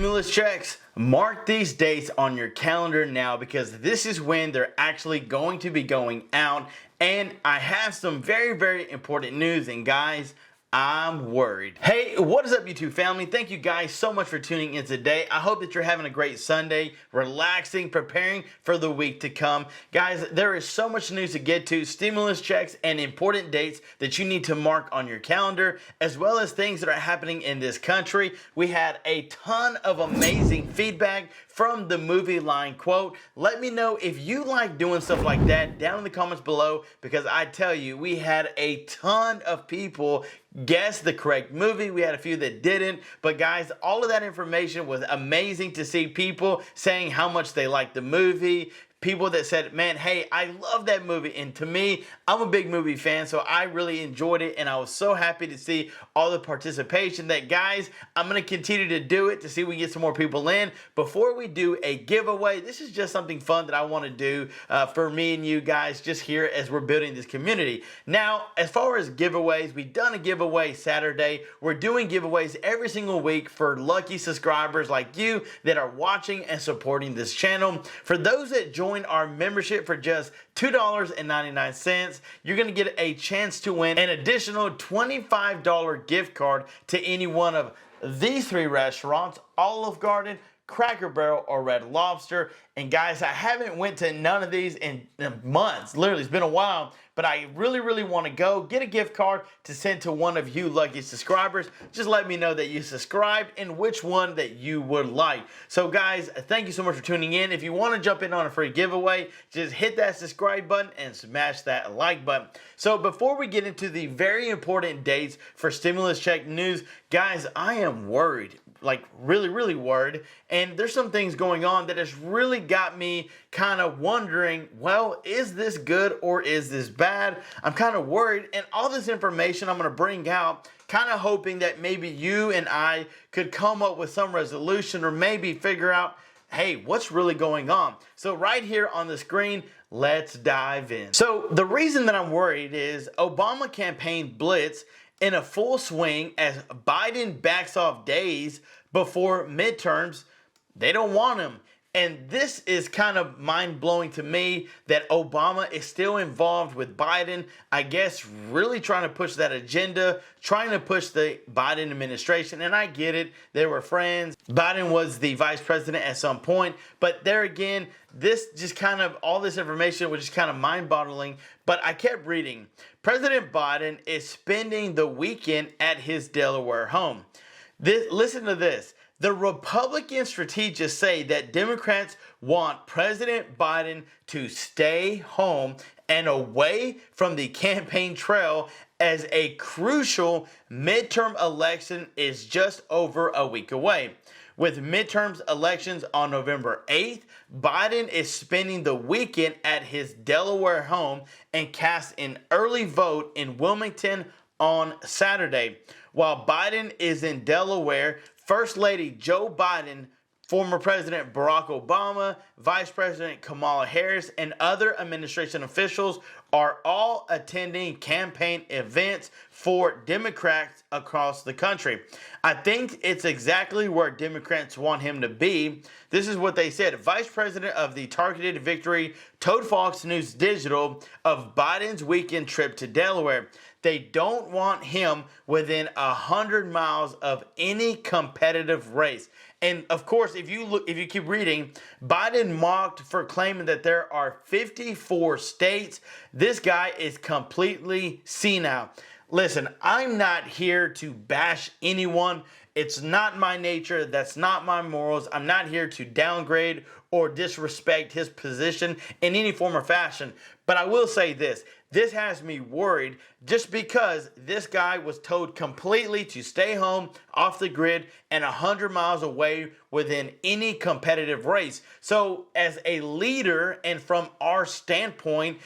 Stimulus checks, mark these dates on your calendar now because this is when they're actually going to be going out. And I have some very important news, and guys, I'm worried. Hey, what is up, YouTube family? Thank you guys so much for tuning in today. I hope that you're having a great Sunday, relaxing, preparing for the week to come. Guys, there is so much news to get to, stimulus checks and important dates that you need to mark on your calendar, as well as things that are happening in this country. We had a ton of amazing feedback from the movie line quote. Let me know if you like doing stuff like that down in the comments below, because I tell you, we had a ton of people guess the correct movie. We had a few that didn't, but guys, all of that information was amazing to see people saying how much they liked the movie. People that said, man, hey, I love that movie. And to me, I'm a big movie fan, so I really enjoyed it. And I was so happy to see all the participation that, guys, I'm going to continue to do it to see if we get some more people in. Before we do a giveaway, this is just something fun that I want to do for me and you guys just here as we're building this community. Now, as far as giveaways, we've done a giveaway Saturday. We're doing giveaways every single week for lucky subscribers like you that are watching and supporting this channel. For those that join our membership for just $2.99, you're going to get a chance to win an additional $25 gift card to any one of these three restaurants: Olive Garden, Cracker Barrel, or Red Lobster. And guys, I haven't went to none of these in months. Literally, it's been a while, but I really want to go get a gift card to send to one of you lucky subscribers. Just let me know that you subscribed and which one that you would like. So guys, thank you so much for tuning in. If you want to jump in on a free giveaway, just hit that subscribe button and smash that like button. So before we get into the very important dates for stimulus check news, guys, I am worried. Like really worried, and there's some things going on that has really got me kind of wondering, well, is this good or is this bad? I'm kind of worried, and all this information I'm going to bring out, kind of hoping that maybe you and I could come up with some resolution, or maybe figure out, hey, what's really going on? So right here on the screen, let's dive in. So the reason that I'm worried is Obama campaign blitz in a full swing as Biden backs off days before midterms. They don't want him. And this is kind of mind-blowing to me that Obama is still involved with Biden, I guess really trying to push that agenda, trying to push the Biden administration. And I get it, they were friends. Biden was the vice president at some point, but there again, this just kind of, all this information was just kind of mind-boggling. But I kept reading. President Biden is spending the weekend at his Delaware home. Listen to this. The Republican strategists say that Democrats want President Biden to stay home and away from the campaign trail, as a crucial midterm election is just over a week away. With midterms elections on November 8th, Biden is spending the weekend at his Delaware home and cast an early vote in Wilmington on Saturday. While Biden is in Delaware, First Lady Joe Biden, former President Barack Obama, Vice President Kamala Harris, and other administration officials are all attending campaign events for Democrats across the country. I think it's exactly where Democrats want him to be. This is what they said. Vice President of the Targeted Victory told Fox News Digital of Biden's weekend trip to Delaware. They don't want him within 100 miles of any competitive race. And of course, if you keep reading, Biden mocked for claiming that there are 54 states. This guy is completely senile. Listen, I'm not here to bash anyone. It's not my nature. That's not my morals. I'm not here to downgrade or disrespect his position in any form or fashion. But I will say this. This has me worried just because this guy was told completely to stay home, off the grid, and 100 miles away within any competitive race. So as a leader and from our standpoint,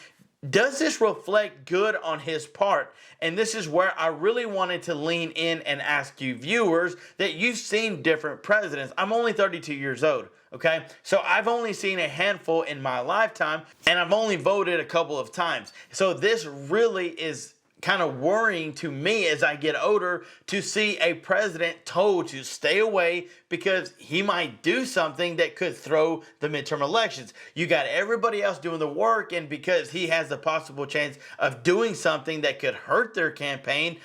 does this reflect good on his part? And this is where I really wanted to lean in and ask you viewers that you've seen different presidents. I'm only 32 years old, okay? So I've only seen a handful in my lifetime, and I've only voted a couple of times. So this really is kind of worrying to me as I get older to see a president told to stay away because he might do something that could throw the midterm elections. You got everybody else doing the work, and because he has a possible chance of doing something that could hurt their campaign,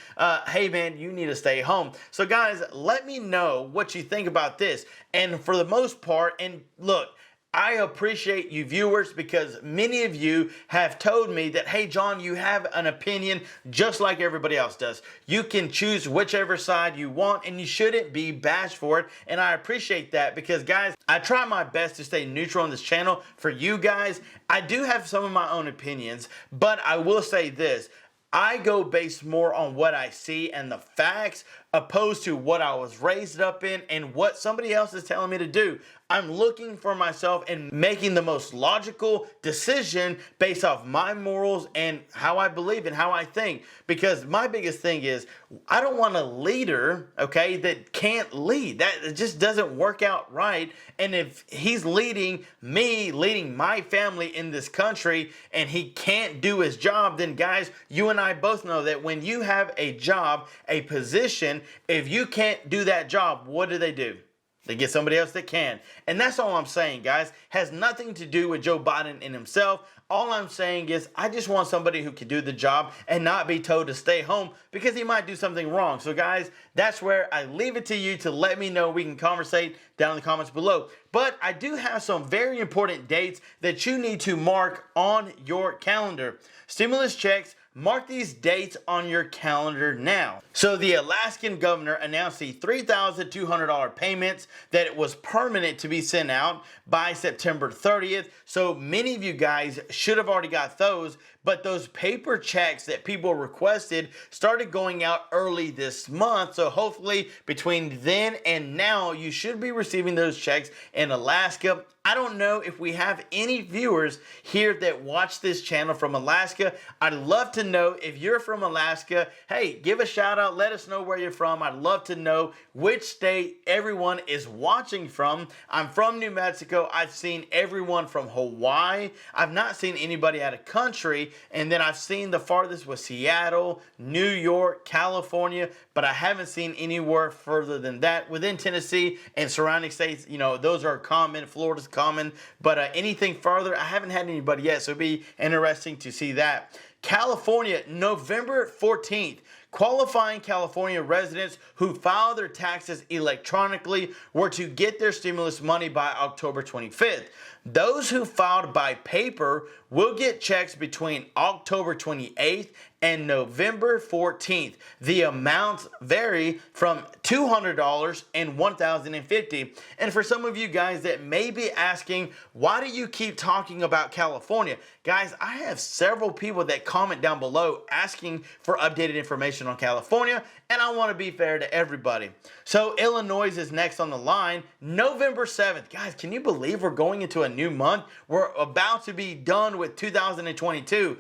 hey man, you need to stay home. So guys, let me know what you think about this. And for the most part, and look, I appreciate you viewers because many of you have told me that, hey John, you have an opinion just like everybody else does. You can choose whichever side you want and you shouldn't be bashed for it. And I appreciate that because guys, I try my best to stay neutral on this channel for you guys. I do have some of my own opinions, but I will say this. I go based more on what I see and the facts opposed to what I was raised up in and what somebody else is telling me to do. I'm looking for myself and making the most logical decision based off my morals and how I believe and how I think. Because my biggest thing is I don't want a leader, okay, that can't lead. That it just doesn't work out right. And if he's leading me, leading my family in this country, and he can't do his job, then guys, you and I both know that when you have a job, a position, if you can't do that job, what do? They get somebody else that can. And that's all I'm saying, guys. Has nothing to do with Joe Biden and himself. All I'm saying is I just want somebody who can do the job and not be told to stay home because he might do something wrong. So guys, that's where I leave it to you to let me know. We can conversate down in the comments below. But I do have some very important dates that you need to mark on your calendar. Stimulus checks. Mark these dates on your calendar now. So the Alaskan governor announced the $3,200 payments that it was permanent to be sent out by September 30th. So many of you guys should have already got those, but those paper checks that people requested started going out early this month. So hopefully between then and now, you should be receiving those checks in Alaska. I don't know if we have any viewers here that watch this channel from Alaska. I'd love to know if you're from Alaska. Hey, give a shout out. Let us know where you're from. I'd love to know which state everyone is watching from. I'm from New Mexico. I've seen everyone from Hawaii. I've not seen anybody out of country. And then I've seen the farthest was Seattle, New York, California, but I haven't seen anywhere further than that. Within Tennessee and surrounding states, you know, those are common. Florida's common, but anything further, I haven't had anybody yet, so it'd be interesting to see that. California, November 14th. Qualifying California residents who file their taxes electronically were to get their stimulus money by October 25th. Those who filed by paper will get checks between October 28th and November 14th. The amounts vary from $200 and $1,050. And for some of you guys that may be asking, why do you keep talking about California? Guys, I have several people that comment down below asking for updated information on California, and I want to be fair to everybody. So Illinois is next on the line, November 7th. Guys, can you believe we're going into a new month? We're about to be done with 2022.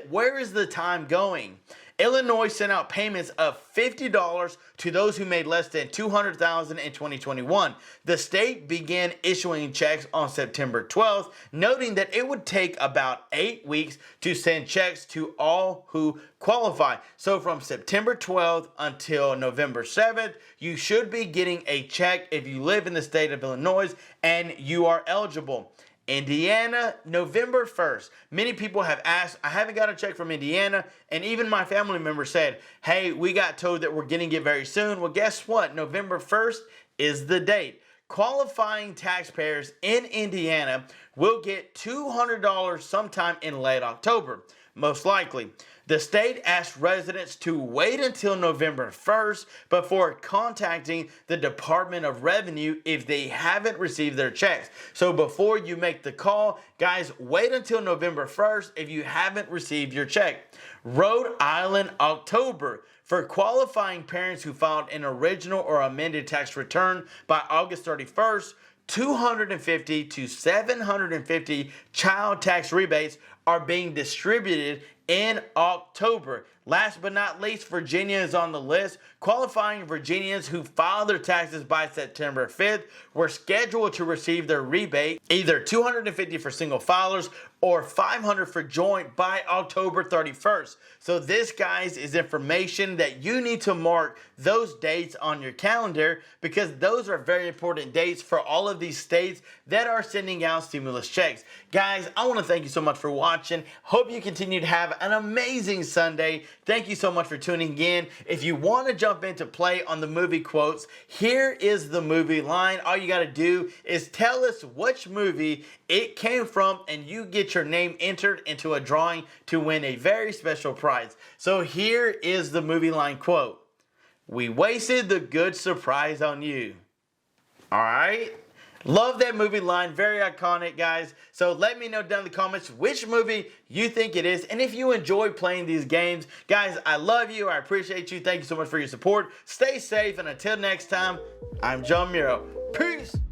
Where is the time going? Illinois sent out payments of $50 to those who made less than $200,000 in 2021. The state began issuing checks on September 12th, noting that it would take about 8 weeks to send checks to all who qualify. So from September 12th until November 7th, you should be getting a check if you live in the state of Illinois and you are eligible. Indiana, November 1st. Many people have asked, I haven't got a check from Indiana, and even my family member said, hey, we got told that we're getting it very soon. Well, guess what? November 1st is the date. Qualifying taxpayers in Indiana will get $200 sometime in late October, most likely. The state asked residents to wait until November 1st before contacting the Department of Revenue if they haven't received their checks. So before you make the call, guys, wait until November 1st if you haven't received your check. Rhode Island, October. For qualifying parents who filed an original or amended tax return by August 31st, 250 to 750 child tax rebates are being distributed in October. Last but not least, Virginia is on the list. Qualifying Virginians who filed their taxes by September 5th were scheduled to receive their rebate, either $250 for single filers or $500 for joint, by October 31st. So this, guys, is information that you need to mark those dates on your calendar, because those are very important dates for all of these states that are sending out stimulus checks. Guys, I want to thank you so much for watching. Hope you continue to have an amazing Sunday. Thank you so much for tuning in. If you want to jump into play on the movie quotes, here is the movie line. All you got to do is tell us which movie it came from, and you get your name entered into a drawing to win a very special prize. So here is the movie line quote. We wasted the good surprise on you. All right? Love that movie line. Very iconic, guys. So let me know down in the comments which movie you think it is, and if you enjoy playing these games. Guys, I love you. I appreciate you. Thank you so much for your support. Stay safe, and until next time, I'm John Muro. Peace.